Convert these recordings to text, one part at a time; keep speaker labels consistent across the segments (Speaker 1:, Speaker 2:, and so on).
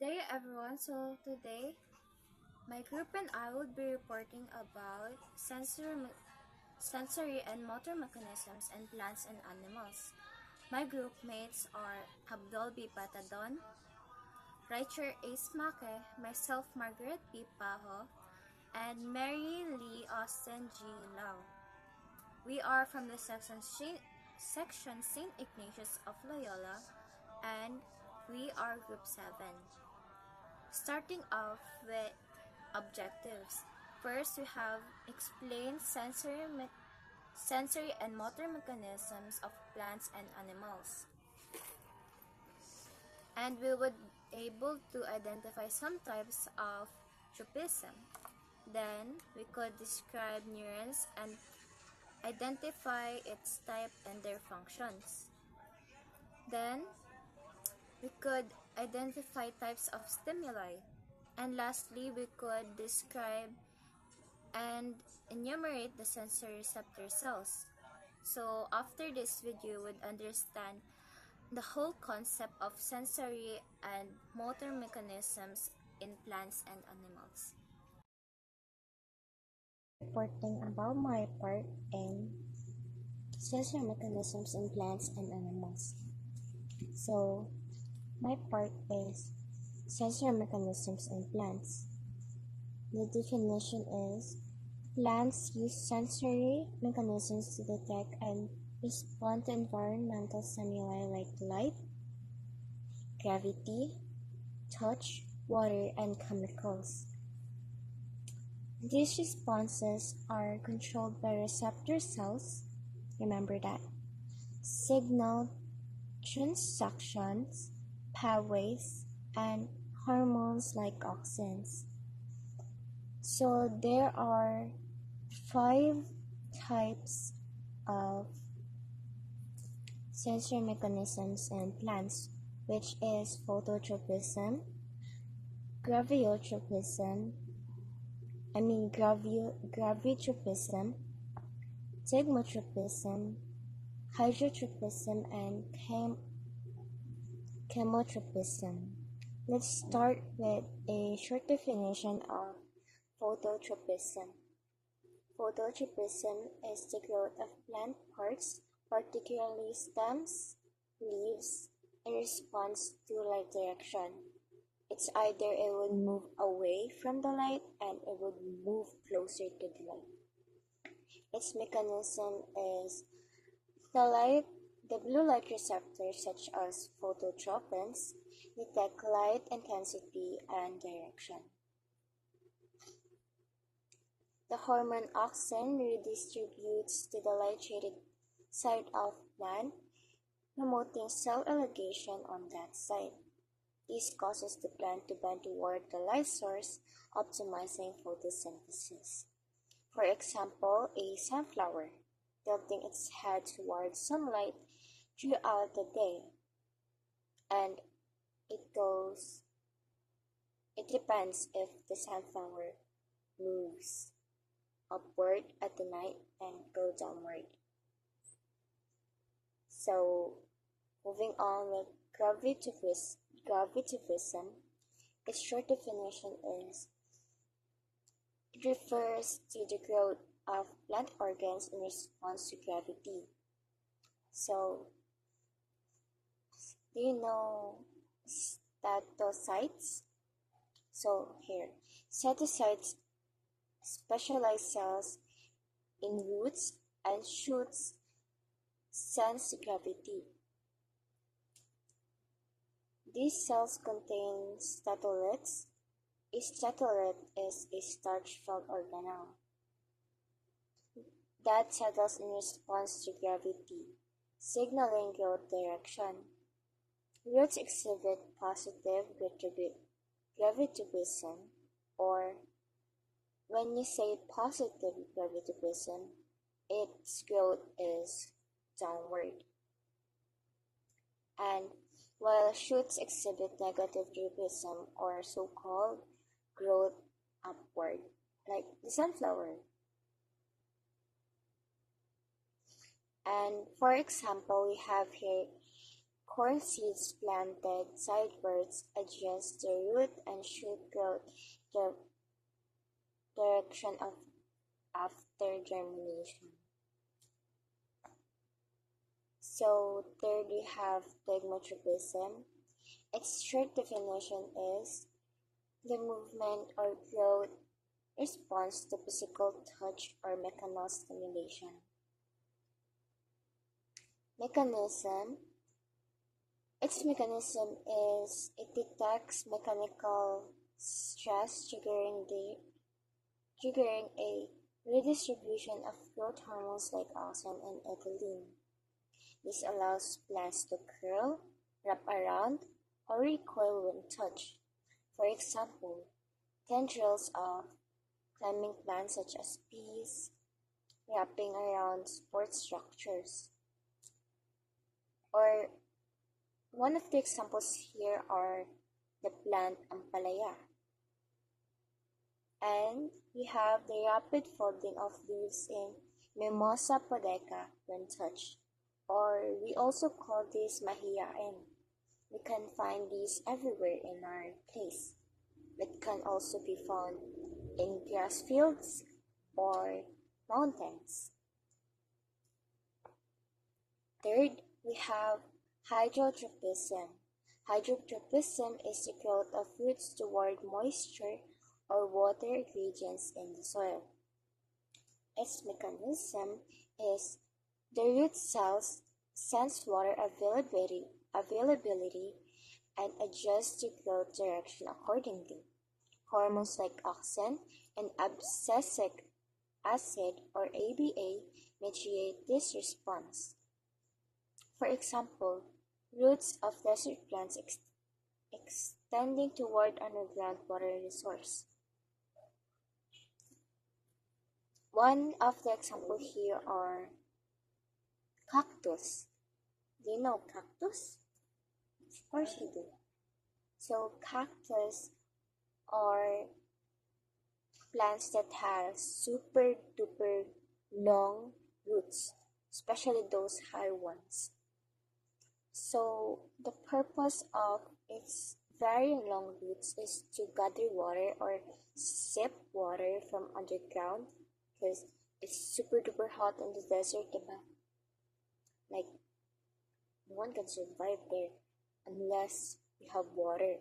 Speaker 1: Day everyone. So today my group and I will be reporting about sensory and motor mechanisms in plants and animals. My group mates are Abdul B. Patadon, Reicher A. Smake, myself Margaret P. Paho, and Mary Lee Austin G. Lau. We are from the section St. Ignatius of Loyola, and we are group 7. Starting off with objectives. First, we have explained sensory and motor mechanisms of plants and animals. And we would able to identify some types of tropism. Then, we could describe neurons and identify its type and their functions. Then, we could identify types of stimuli. And lastly, we could describe and enumerate the sensory receptor cells. So after this video, you would understand the whole concept of sensory and motor mechanisms in plants and animals.
Speaker 2: Reporting about my part in sensory mechanisms in plants and animals. So, my part is sensory mechanisms in plants. The definition is plants use sensory mechanisms to detect and respond to environmental stimuli like light, gravity, touch, water, and chemicals. These responses are controlled by receptor cells, remember that, signal transductions, pathways, and hormones like auxins. So there are 5 types of sensory mechanisms in plants, which is phototropism, gravitotropism, gravitropism, zygmotropism, hydrotropism, and chemotropism. Let's start with a short definition of phototropism. Phototropism is the growth of plant parts, particularly stems, leaves, in response to light direction. It's either it would move away from the light and it would move closer to the light. Its mechanism is the blue light receptors such as phototropins detect light intensity and direction. The hormone auxin redistributes to the light-shaded side of plant, promoting cell elongation on that side. This causes the plant to bend toward the light source, optimizing photosynthesis. For example, a sunflower, tilting its head towards sunlight throughout the day. And it depends if the sunflower moves upward at the night and go downward. So, moving on with gravitotropism, its short definition is it refers to the growth of plant organs in response to gravity. So, do you know statocytes? So here, statocytes specialized cells in roots and shoots sense gravity. These cells contain statoliths. A statolith is a starch-filled organelle that settles in response to gravity, signaling growth direction. Roots exhibit positive gravitotropism, or when you say positive gravitotropism, its growth is downward. And while shoots exhibit negative tropism, or so-called growth upward, like the sunflower. And for example, we have here Corn seeds planted sidewards adjust the root and shoot growth direction after germination. So third we have plegmatropism. Its short definition is the movement or growth response to physical touch or mechanical stimulation. Mechanism. Its mechanism is it detects mechanical stress triggering a redistribution of growth hormones like auxin and ethylene. This allows plants to curl, wrap around, or recoil when touched. For example, tendrils of climbing plants such as peas wrapping around support structures. Or one of the examples here are the plant ampalaya. And we have the rapid folding of leaves in Mimosa podeca when touched, or we also call this mahiyain. We can find these everywhere in our place, but can also be found in grass fields or mountains. Third, we have hydrotropism. Hydrotropism is the growth of roots toward moisture or water gradients in the soil. Its mechanism is the root cells sense water availability and adjust the growth direction accordingly. Hormones like auxin and abscisic acid or ABA mediate this response. For example, roots of desert plants extending toward underground water resource. One of the examples here are cactus. Do you know cactus? Of course you do. So cactus are plants that have super duper long roots, especially those high ones. So the purpose of its very long roots is to gather water or sip water from underground because it's super duper hot in the desert, diba? Like, no one can survive there unless you have water.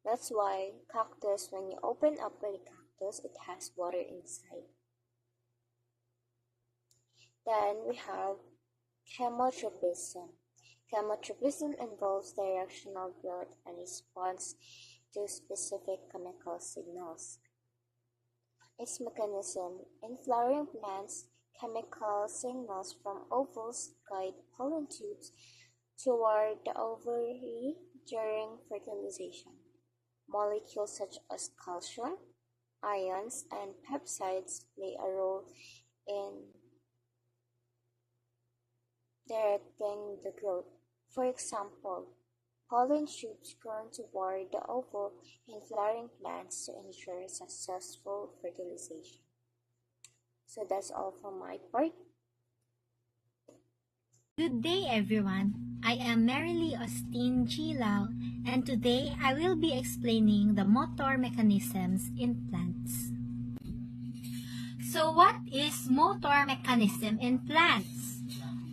Speaker 2: That's why cactus, when you open up a cactus, it has water inside. Then we have chemotropism. Chemotropism involves directional growth and response to specific chemical signals. Its mechanism: in flowering plants, chemical signals from ovules guide pollen tubes toward the ovary during fertilization. Molecules such as calcium, ions, and peptides play a role in directing the growth. For example, pollen tubes grown toward the ovule in flowering plants to ensure successful fertilization. So that's all from my part.
Speaker 3: Good day, everyone. I am Marilee Austin Chilao, and today I will be explaining the motor mechanisms in plants. So what is motor mechanism in plants?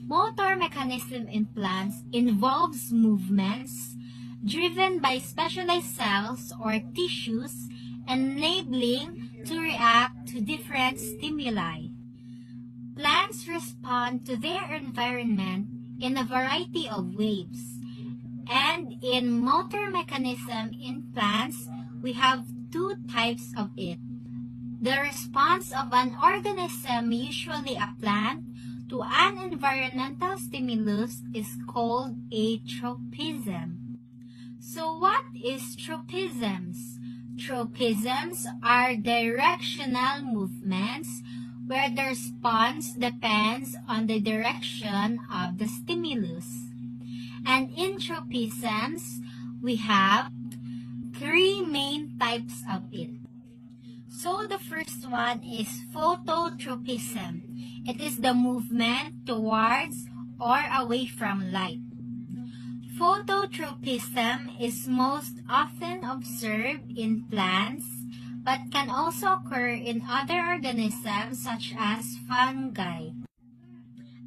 Speaker 3: Motor mechanism in plants involves movements driven by specialized cells or tissues enabling to react to different stimuli. Plants respond to their environment in a variety of ways. And in motor mechanism in plants, we have two types of it. The response of an organism, usually a plant, to an environmental stimulus is called a tropism. So what is tropisms? Tropisms are directional movements where the response depends on the direction of the stimulus. And in tropisms, we have three main types of it. So the first one is phototropism. It is the movement towards or away from light. Phototropism is most often observed in plants, but can also occur in other organisms such as fungi.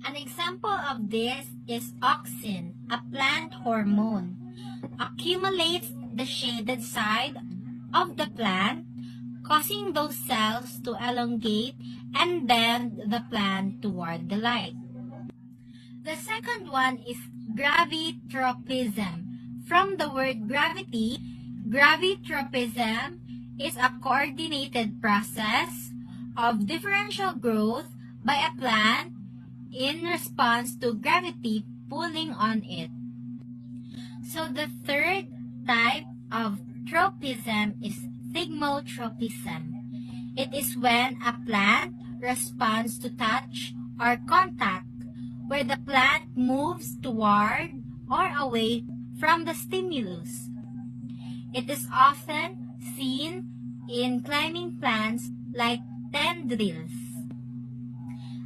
Speaker 3: An example of this is auxin, a plant hormone, accumulates the shaded side of the plant, causing those cells to elongate and bend the plant toward the light. The second one is gravitropism. From the word gravity, gravitropism is a coordinated process of differential growth by a plant in response to gravity pulling on it. So the third type of tropism is thigmotropism. It is when a plant responds to touch or contact, where the plant moves toward or away from the stimulus. It is often seen in climbing plants like tendrils.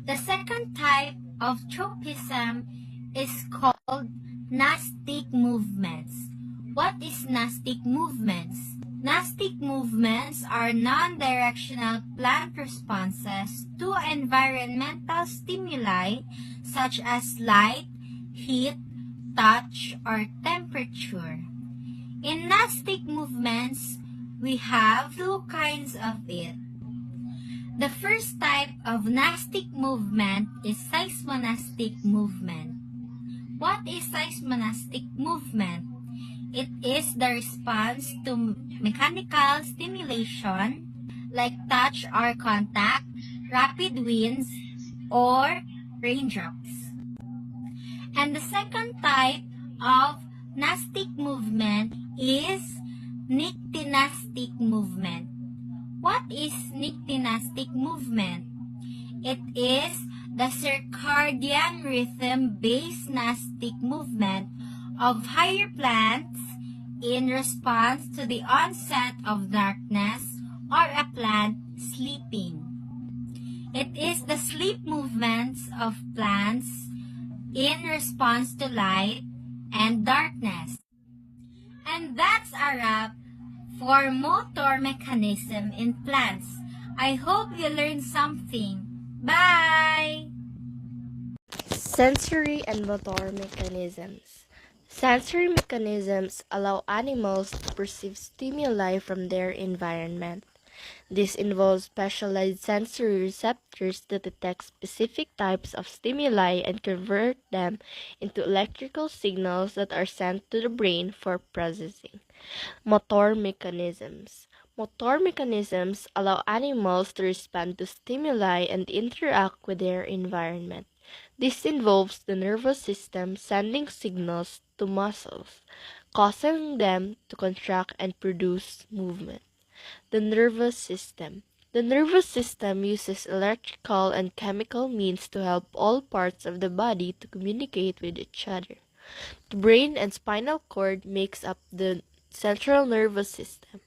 Speaker 3: The second type of tropism is called nastic movements. What is nastic movements? Nastic movements are non-directional plant responses to environmental stimuli such as light, heat, touch, or temperature. In nastic movements, we have two kinds of it. The first type of nastic movement is seismonastic movement. What is seismonastic movement? It is the response to mechanical stimulation like touch or contact, rapid winds, or raindrops. And the second type of nastic movement is nyctinastic movement. What is nyctinastic movement? It is the circadian rhythm-based nastic movement of higher plants in response to the onset of darkness or a plant sleeping. It is the sleep movements of plants in response to light and darkness. And that's a wrap for motor mechanism in plants. I hope you learned something. Bye!
Speaker 4: Sensory and motor mechanisms. Sensory mechanisms allow animals to perceive stimuli from their environment. This involves specialized sensory receptors that detect specific types of stimuli and convert them into electrical signals that are sent to the brain for processing. Motor mechanisms. Motor mechanisms allow animals to respond to stimuli and interact with their environment. This involves the nervous system sending signals to muscles, causing them to contract and produce movement. The nervous system. The nervous system uses electrical and chemical means to help all parts of the body to communicate with each other. The brain and spinal cord makes up the central nervous system.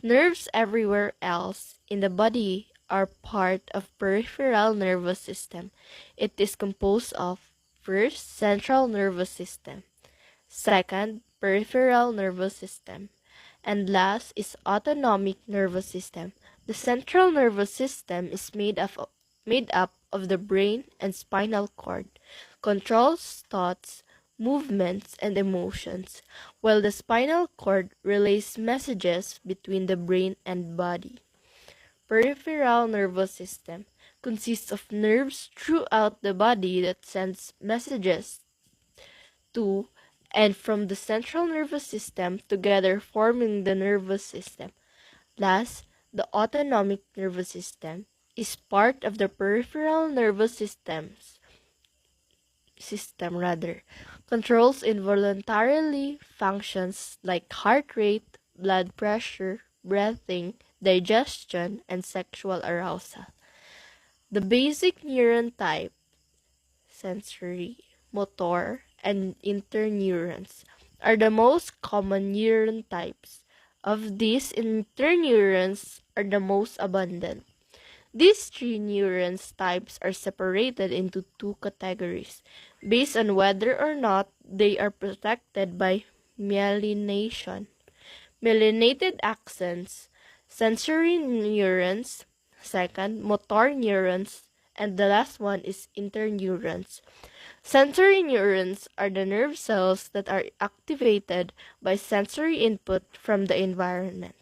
Speaker 4: Nerves everywhere else in the body are part of peripheral nervous system. It is composed of first, central nervous system, second, peripheral nervous system, and last is autonomic nervous system. The central nervous system is made up of the brain and spinal cord, controls thoughts, movements, and emotions, while the spinal cord relays messages between the brain and body. Peripheral nervous system consists of nerves throughout the body that sends messages to and from the central nervous system, together forming the nervous system. Last, the autonomic nervous system is part of the peripheral nervous system, controls involuntarily functions like heart rate, blood pressure, breathing, digestion, and sexual arousal. The basic neuron type, sensory, motor, and interneurons, are the most common neuron types. Of these, interneurons are the most abundant. These three neurons types are separated into two categories based on whether or not they are protected by myelination. Myelinated axons, sensory neurons, second, motor neurons, and the last one is interneurons. Sensory neurons are the nerve cells that are activated by sensory input from the environment.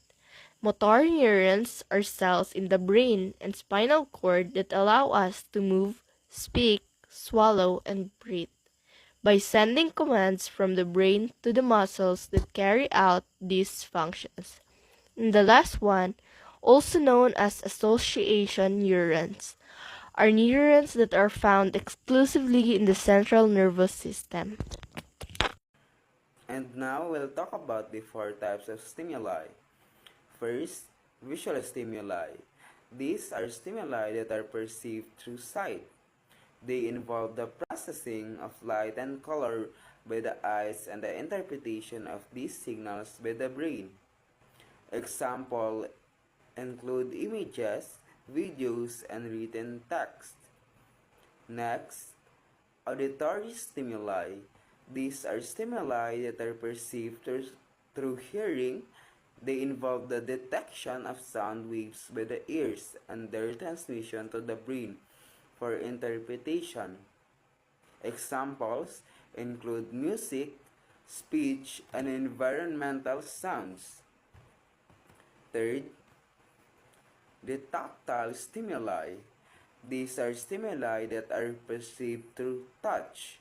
Speaker 4: Motor neurons are cells in the brain and spinal cord that allow us to move, speak, swallow, and breathe by sending commands from the brain to the muscles that carry out these functions. And the last one, also known as association neurons, are neurons that are found exclusively in the central nervous system.
Speaker 5: And now we'll talk about the four types of stimuli. First, visual stimuli. These are stimuli that are perceived through sight. They involve the processing of light and color by the eyes and the interpretation of these signals by the brain. Examples include images, videos, and written text. Next, auditory stimuli. These are stimuli that are perceived through hearing. They involve the detection of sound waves by the ears and their transmission to the brain for interpretation. Examples include music, speech, and environmental sounds. Third, the tactile stimuli. These are stimuli that are perceived through touch.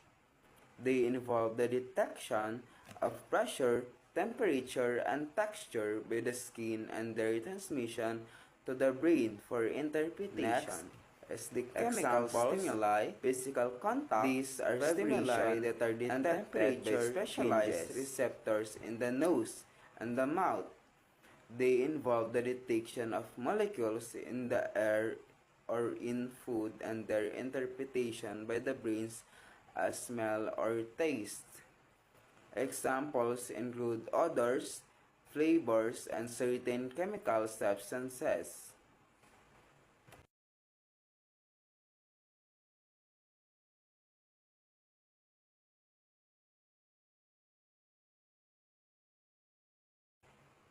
Speaker 5: They involve the detection of pressure, temperature, and texture by the skin and their transmission to the brain for interpretation. Next is the chemical stimuli, physical contact. These are stimuli that are detected by specialized receptors in the nose and the mouth. They involve the detection of molecules in the air or in food and their interpretation by the brains as smell or taste. Examples include odors, flavors, and certain chemical substances.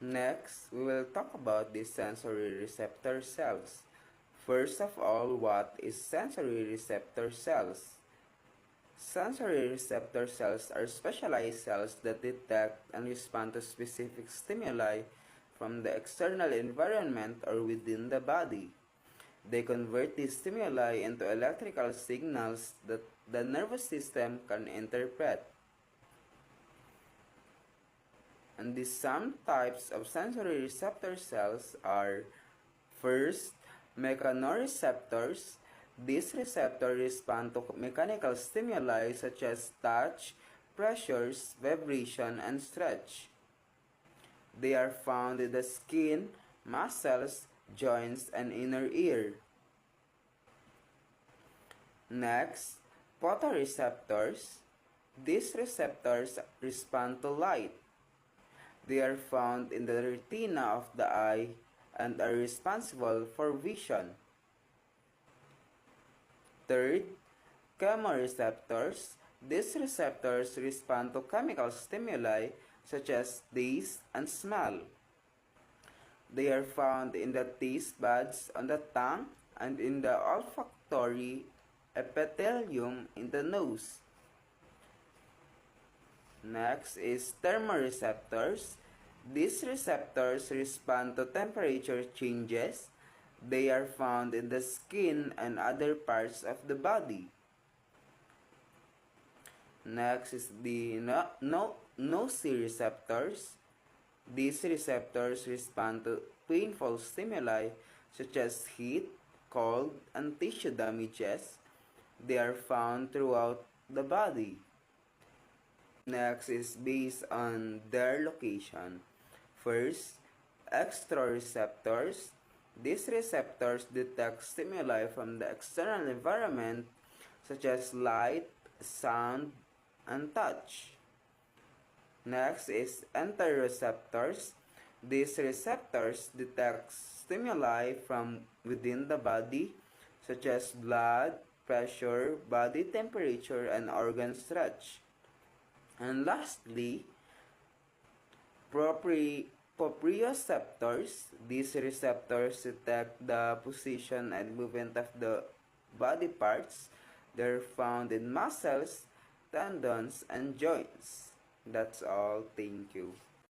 Speaker 5: Next, we will talk about the sensory receptor cells. First of all, what is sensory receptor cells? Sensory receptor cells are specialized cells that detect and respond to specific stimuli from the external environment or within the body. They convert these stimuli into electrical signals that the nervous system can interpret. And these some types of sensory receptor cells are: first, mechanoreceptors. These receptors respond to mechanical stimuli such as touch, pressures, vibration, and stretch. They are found in the skin, muscles, joints, and inner ear. Next, photoreceptors. These receptors respond to light. They are found in the retina of the eye and are responsible for vision. Third, chemoreceptors. These receptors respond to chemical stimuli such as taste and smell. They are found in the taste buds on the tongue and in the olfactory epithelium in the nose. Next is thermoreceptors. These receptors respond to temperature changes. They are found in the skin and other parts of the body. Next is the nociceptors. These receptors respond to painful stimuli such as heat, cold, and tissue damages. They are found throughout the body. Next is based on their location. First, exteroreceptors. These receptors detect stimuli from the external environment such as light, sound, and touch. Next is enteroreceptors. These receptors detect stimuli from within the body such as blood, pressure, body temperature, and organ stretch. And lastly, proprioceptors. These receptors detect the position and movement of the body parts. They're found in muscles, tendons, and joints. That's all. Thank you.